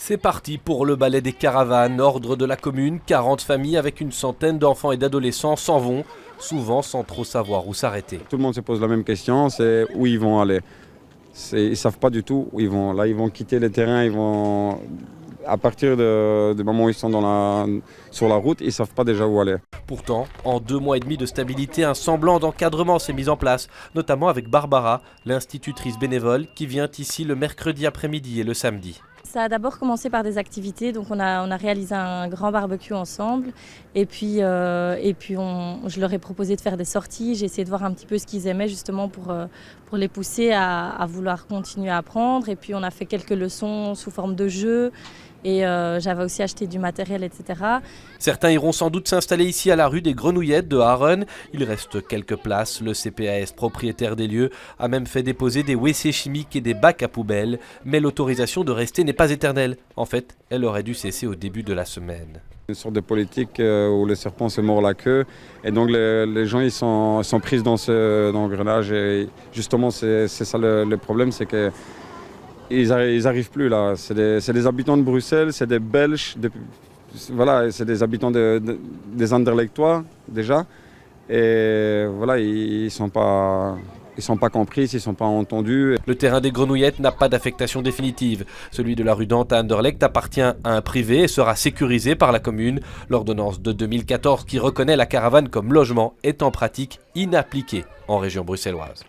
C'est parti pour le balai des caravanes, ordre de la commune. 40 familles avec une centaine d'enfants et d'adolescents s'en vont, souvent sans trop savoir où s'arrêter. Tout le monde se pose la même question, c'est où ils vont aller. Ils ne savent pas du tout où ils vont. Là, ils vont quitter le terrain, à partir du moment où ils sont sur la route, ils ne savent pas déjà où aller. Pourtant, en 2 mois et demi de stabilité, un semblant d'encadrement s'est mis en place, notamment avec Barbara, l'institutrice bénévole, qui vient ici le mercredi après-midi et le samedi. Ça a d'abord commencé par des activités, donc on a réalisé un grand barbecue ensemble et puis je leur ai proposé de faire des sorties, j'ai essayé de voir un petit peu ce qu'ils aimaient justement pour les pousser à vouloir continuer à apprendre et puis on a fait quelques leçons sous forme de jeux et j'avais aussi acheté du matériel, etc. Certains iront sans doute s'installer ici à la rue des Grenouillettes de Harren. Il reste quelques places. Le CPAS, propriétaire des lieux, a même fait déposer des WC chimiques et des bacs à poubelles. Mais l'autorisation de rester n'est pas éternelle. En fait, elle aurait dû cesser au début de la semaine. Une sorte de politique où le serpent se mord la queue. Et donc les gens ils sont pris dans l'engrenage. Et justement, c'est ça le problème, c'est que ils arrivent plus là. C'est des habitants de Bruxelles, c'est des Belges, voilà, c'est des habitants des Anderlechtois déjà. Et voilà, ils sont pas compris, ils ne sont pas entendus. Le terrain des Grenouillettes n'a pas d'affectation définitive. Celui de la rue Dante à Anderlecht appartient à un privé et sera sécurisé par la commune. L'ordonnance de 2014 qui reconnaît la caravane comme logement est en pratique inappliquée en région bruxelloise.